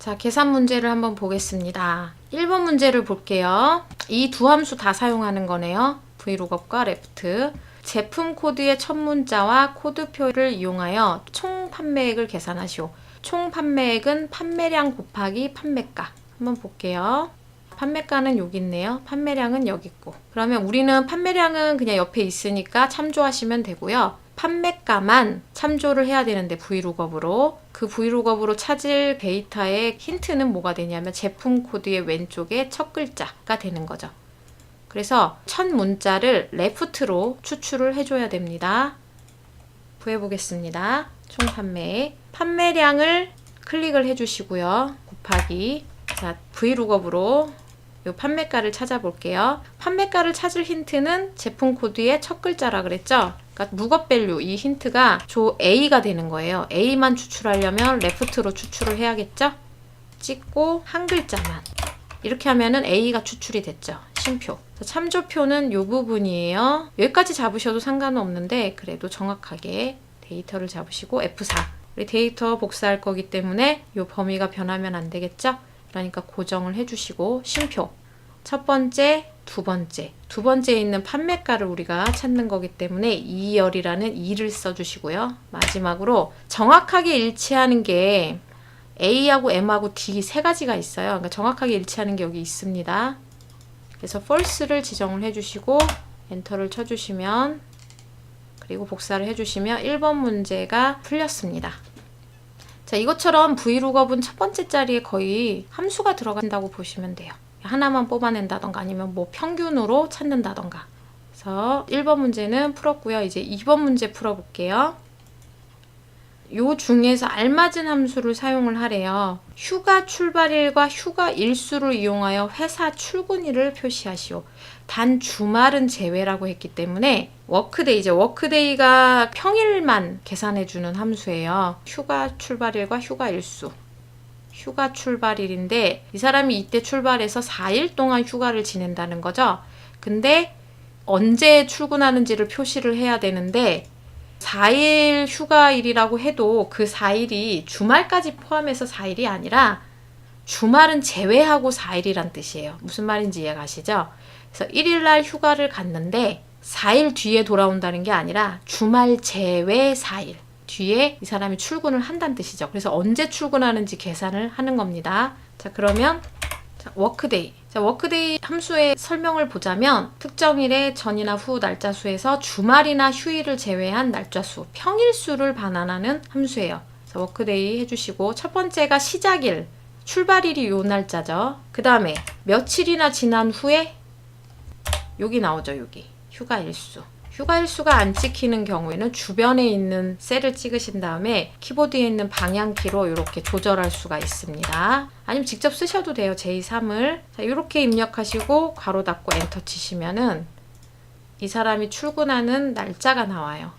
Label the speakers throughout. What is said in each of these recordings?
Speaker 1: 자, 계산 문제를 한번 보겠습니다. 1번 문제를 볼게요. 이 두 함수 다 사용하는 거네요. vlookup과 left. 제품 코드의 첫 문자와 코드표를 이용하여 총 판매액을 계산하시오. 총 판매액은 판매량 곱하기 판매가. 한번 볼게요. 판매가는 여기 있네요. 판매량은 여기 있고. 그러면 우리는 판매량은 그냥 옆에 있으니까 참조하시면 되고요. 판매가만 참조를 해야 되는데 vlookup으로 그 vlookup으로 찾을 데이터의 힌트는 뭐가 되냐면 제품 코드의 왼쪽에 첫 글자가 되는 거죠. 그래서 첫 문자를 left로 추출을 해줘야 됩니다. 구해보겠습니다. 총 판매 판매량을 클릭을 해주시고요. 곱하기 자 vlookup으로 이 판매가를 찾아볼게요. 판매가를 찾을 힌트는 제품 코드의 첫 글자라 그랬죠? 그러니까 룩업 밸류 이 힌트가 조 A가 되는 거예요. A만 추출하려면 left로 추출을 해야겠죠? 찍고 한 글자만 이렇게 하면은 A가 추출이 됐죠. 쉼표. 참조표는 이 부분이에요. 여기까지 잡으셔도 상관은 없는데 그래도 정확하게 데이터를 잡으시고 F4 우리 데이터 복사할 거기 때문에 이 범위가 변하면 안 되겠죠? 그러니까 고정을 해주시고 쉼표. 첫 번째, 두 번째에 있는 판매가를 우리가 찾는 거기 때문에 2열이라는 2를 써주시고요. 마지막으로 정확하게 일치하는 게 A하고 M하고 D 세 가지가 있어요. 그러니까 정확하게 일치하는 게 여기 있습니다. 그래서 false를 지정을 해주시고 엔터를 쳐주시면 그리고 복사를 해주시면 1번 문제가 풀렸습니다. 자, 이것처럼 vlookup은 첫 번째 자리에 거의 함수가 들어간다고 보시면 돼요. 하나만 뽑아낸다던가 아니면 뭐 평균으로 찾는다던가. 그래서 1번 문제는 풀었고요. 이제 2번 문제 풀어볼게요. 요 중에서 알맞은 함수를 사용을 하래요. 휴가 출발일과 휴가 일수를 이용하여 회사 출근일을 표시하시오. 단 주말은 제외라고 했기 때문에 워크데이가 평일만 계산해주는 함수예요. 휴가 출발일과 휴가 일수. 휴가 출발일인데 이 사람이 이때 출발해서 4일 동안 휴가를 지낸다는 거죠. 근데 언제 출근하는지를 표시를 해야 되는데 4일 휴가일이라고 해도 그 4일이 주말까지 포함해서 4일이 아니라 주말은 제외하고 4일이란 뜻이에요. 무슨 말인지 이해가시죠? 그래서 1일날 휴가를 갔는데 4일 뒤에 돌아온다는 게 아니라 주말 제외 4일 뒤에 이 사람이 출근을 한다는 뜻이죠. 그래서 언제 출근하는지 계산을 하는 겁니다. 자, 그러면 워크데이. 자, 워크데이 함수의 설명을 보자면 특정일의 전이나 후 날짜 수에서 주말이나 휴일을 제외한 날짜 수, 평일 수를 반환하는 함수예요. 그래서 워크데이 해주시고 첫 번째가 시작일, 출발일이 요 날짜죠. 그 다음에 며칠이나 지난 후에 여기 나오죠. 여기 휴가 일수. 휴가 일수가 안 찍히는 경우에는 주변에 있는 셀을 찍으신 다음에 키보드에 있는 방향키로 이렇게 조절할 수가 있습니다. 아니면 직접 쓰셔도 돼요. J3을. 자, 이렇게 입력하시고 괄호 닫고 엔터 치시면은 이 사람이 출근하는 날짜가 나와요.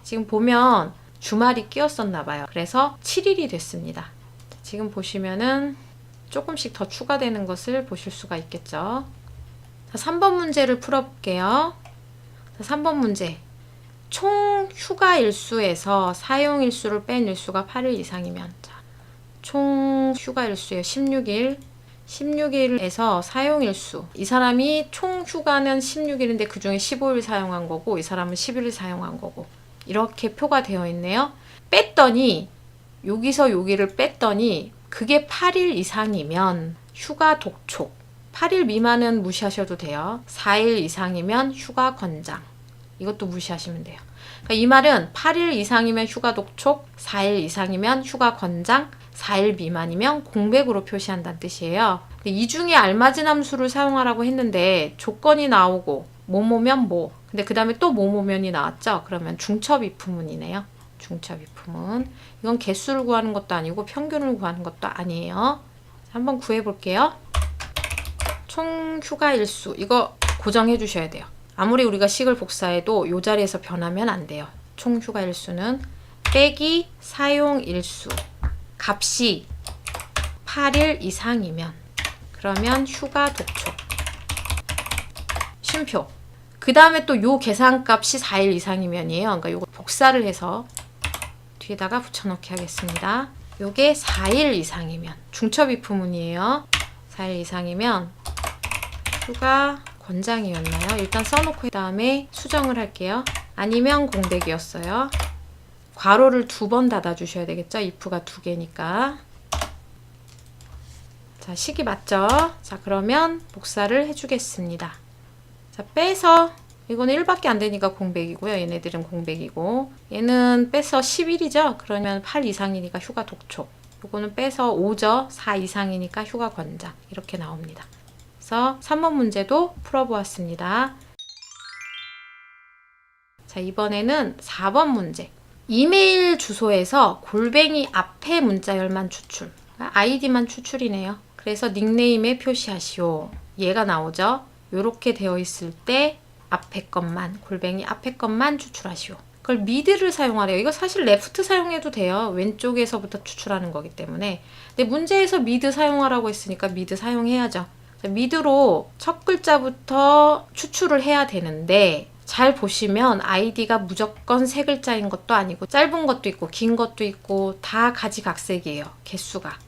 Speaker 1: 지금 보면 주말이 끼었었나 봐요. 그래서 7일이 됐습니다. 지금 보시면은 조금씩 더 추가되는 것을 보실 수가 있겠죠. 자, 3번 문제를 풀어볼게요. 3번 문제. 총 휴가 일수에서 사용 일수를 뺀 일수가 8일 이상이면 자, 총 휴가 일수예요. 16일. 16일에서 사용 일수. 이 사람이 총 휴가는 16일인데 그 중에 15일 사용한 거고 이 사람은 10일 사용한 거고 이렇게 표가 되어 있네요. 뺐더니 여기서 여기를 뺐더니 그게 8일 이상이면 휴가 독촉. 8일 미만은 무시하셔도 돼요. 4일 이상이면 휴가 권장. 이것도 무시하시면 돼요. 그러니까 이 말은 8일 이상이면 휴가 독촉, 4일 이상이면 휴가 권장, 4일 미만이면 공백으로 표시한다는 뜻이에요. 이 중에 알맞은 함수를 사용하라고 했는데 조건이 나오고 뭐뭐면 뭐. 근데 그 다음에 또 뭐뭐면이 나왔죠. 그러면 중첩이프문이네요. 중첩이프문. 이건 개수를 구하는 것도 아니고 평균을 구하는 것도 아니에요. 한번 구해볼게요. 총 휴가 일수 이거 고정해 주셔야 돼요. 아무리 우리가 식을 복사해도 이 자리에서 변하면 안 돼요. 총 휴가 일수는 빼기 사용 일수 값이 8일 이상이면 그러면 휴가 독촉 쉼표. 그 다음에 또 요 계산값이 4일 이상이면이에요. 그러니까 요거 복사를 해서 뒤에다가 붙여넣기 하겠습니다. 요게 4일 이상이면 중첩이프문이에요. 4일 이상이면 휴가 권장이었나요? 일단 써놓고 그 다음에 수정을 할게요. 아니면 공백이었어요. 괄호를 2번 닫아주셔야 되겠죠? if가 2개니까. 자, 시기 맞죠? 자, 그러면 복사를 해주겠습니다. 자, 빼서 이거는 1밖에 안 되니까 공백이고요. 얘네들은 공백이고 얘는 빼서 11이죠? 그러면 8 이상이니까 휴가 독촉. 요거는 빼서 5죠? 4 이상이니까 휴가 권장. 이렇게 나옵니다. 그래서 3번 문제도 풀어보았습니다. 자, 이번에는 4번 문제. 이메일 주소에서 골뱅이 앞에 문자열만 추출. 아이디만 추출이네요. 그래서 닉네임에 표시하시오. 얘가 나오죠? 요렇게 되어 있을 때 앞에 것만, 골뱅이 앞에 것만 추출하시오. 그걸 미드를 사용하래요. 이거 사실 레프트 사용해도 돼요. 왼쪽에서부터 추출하는 거기 때문에. 근데 문제에서 미드 사용하라고 했으니까 미드 사용해야죠. 미드로 첫 글자부터 추출을 해야 되는데 잘 보시면 아이디가 무조건 3글자인 것도 아니고 짧은 것도 있고 긴 것도 있고 다 가지각색이에요. 개수가.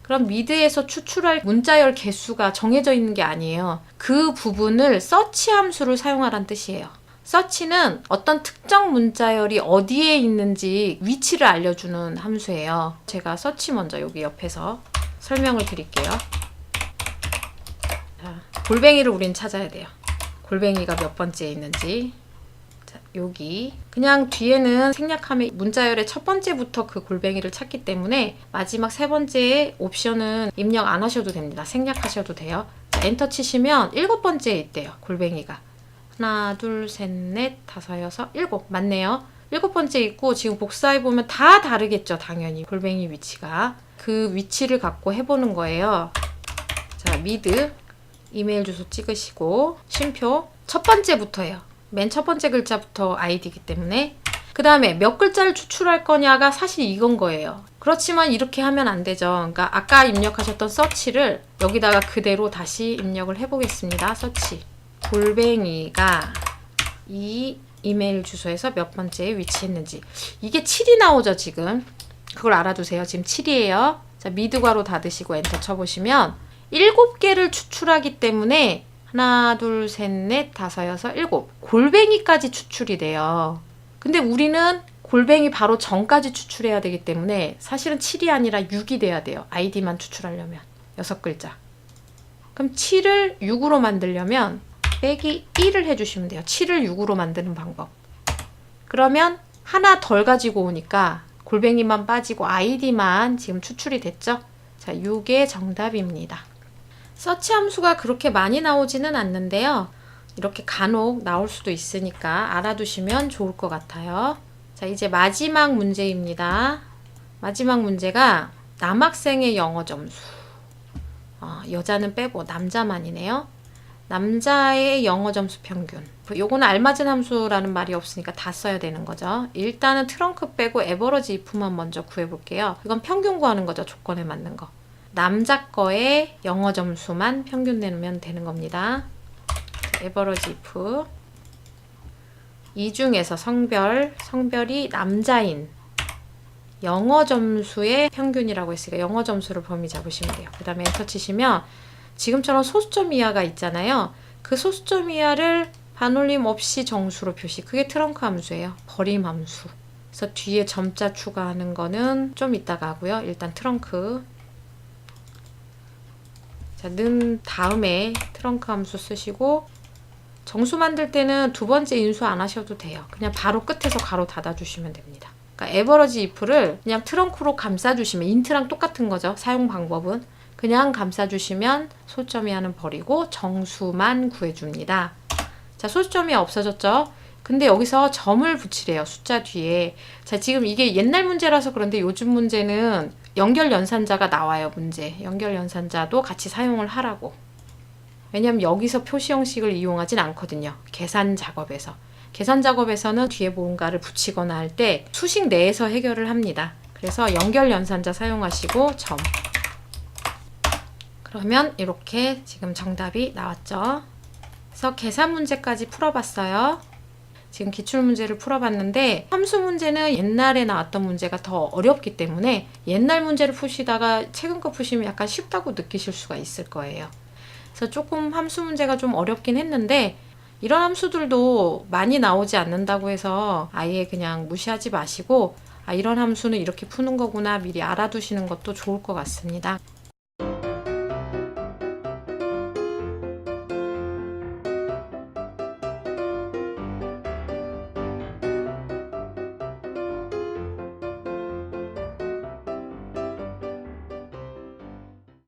Speaker 1: 그럼 미드에서 추출할 문자열 개수가 정해져 있는 게 아니에요. 그 부분을 서치 함수를 사용하라는 뜻이에요. 서치는 어떤 특정 문자열이 어디에 있는지 위치를 알려주는 함수예요. 제가 서치 먼저 여기 옆에서 설명을 드릴게요. 자, 골뱅이를 우린 찾아야 돼요. 골뱅이가 몇 번째에 있는지. 자, 여기 그냥 뒤에는 생략하면 문자열의 첫 번째부터 그 골뱅이를 찾기 때문에 마지막 3번째의 옵션은 입력 안 하셔도 됩니다. 생략하셔도 돼요. 자, 엔터 치시면 7번째에 있대요. 골뱅이가. 하나, 둘, 셋, 넷, 다섯, 여섯, 7. 맞네요. 7번째 있고 지금 복사해보면 다 다르겠죠. 당연히 골뱅이 위치가. 그 위치를 갖고 해보는 거예요. 자, 미드 이메일 주소 찍으시고 쉼표 첫 번째부터예요. 맨 첫 번째 글자부터 아이디이기 때문에 그 다음에 몇 글자를 추출할 거냐가 사실 이건 거예요. 그렇지만 이렇게 하면 안 되죠. 그러니까 아까 입력하셨던 서치를 여기다가 그대로 다시 입력을 해보겠습니다. 서치 골뱅이가 이 이메일 주소에서 몇 번째에 위치했는지. 이게 7이 나오죠 지금. 그걸 알아두세요. 지금 7이에요. 자, 미드 괄호 닫으시고 엔터 쳐보시면 7개를 추출하기 때문에 하나, 둘, 셋, 넷, 다섯, 여섯, 7. 골뱅이까지 추출이 돼요. 근데 우리는 골뱅이 바로 전까지 추출해야 되기 때문에 사실은 7이 아니라 6이 돼야 돼요. 아이디만 추출하려면. 6글자. 그럼 7을 6으로 만들려면 빼기 1을 해주시면 돼요. 7을 6으로 만드는 방법. 그러면 하나 덜 가지고 오니까 골뱅이만 빠지고 아이디만 지금 추출이 됐죠? 자, 6의 정답입니다. 서치 함수가 그렇게 많이 나오지는 않는데요. 이렇게 간혹 나올 수도 있으니까 알아두시면 좋을 것 같아요. 자, 이제 마지막 문제입니다. 마지막 문제가 남학생의 영어 점수. 여자는 빼고 남자만이네요. 남자의 영어 점수 평균. 요거는 알맞은 함수라는 말이 없으니까 다 써야 되는 거죠. 일단은 트렁크 빼고 에버러지 if만 먼저 구해볼게요. 이건 평균 구하는 거죠. 조건에 맞는 거. 남자 거의 영어 점수만 평균 내면 되는 겁니다. 에버러지 if. 이 중에서 성별이 남자인 영어 점수의 평균이라고 했으니까 영어 점수를 범위 잡으시면 돼요. 그 다음에 엔터 치시면 지금처럼 소수점 이하가 있잖아요. 그 소수점 이하를 반올림 없이 정수로 표시. 그게 트렁크 함수예요. 버림 함수. 그래서 뒤에 점자 추가하는 거는 좀 이따가 하고요. 일단 트렁크. 자, 는 다음에 트렁크 함수 쓰시고 정수 만들 때는 두 번째 인수 안 하셔도 돼요. 그냥 바로 끝에서 가로 닫아주시면 됩니다. 그러니까 에버러지 if를 그냥 트렁크로 감싸주시면 인트랑 똑같은 거죠. 사용 방법은. 그냥 감싸주시면 소수점 이하는 버리고 정수만 구해줍니다. 자, 소수점이 없어졌죠? 근데 여기서 점을 붙이래요. 숫자 뒤에. 자, 지금 이게 옛날 문제라서 그런데 요즘 문제는 연결 연산자가 나와요. 문제. 연결 연산자도 같이 사용을 하라고. 왜냐면 여기서 표시 형식을 이용하진 않거든요. 계산 작업에서. 계산 작업에서는 뒤에 뭔가를 붙이거나 할 때 수식 내에서 해결을 합니다. 그래서 연결 연산자 사용하시고 점. 그러면 이렇게 지금 정답이 나왔죠. 그래서 계산 문제까지 풀어봤어요. 지금 기출문제를 풀어봤는데 함수 문제는 옛날에 나왔던 문제가 더 어렵기 때문에 옛날 문제를 푸시다가 최근 거 푸시면 약간 쉽다고 느끼실 수가 있을 거예요. 그래서 조금 함수 문제가 좀 어렵긴 했는데 이런 함수들도 많이 나오지 않는다고 해서 아예 그냥 무시하지 마시고 이런 함수는 이렇게 푸는 거구나 미리 알아두시는 것도 좋을 것 같습니다.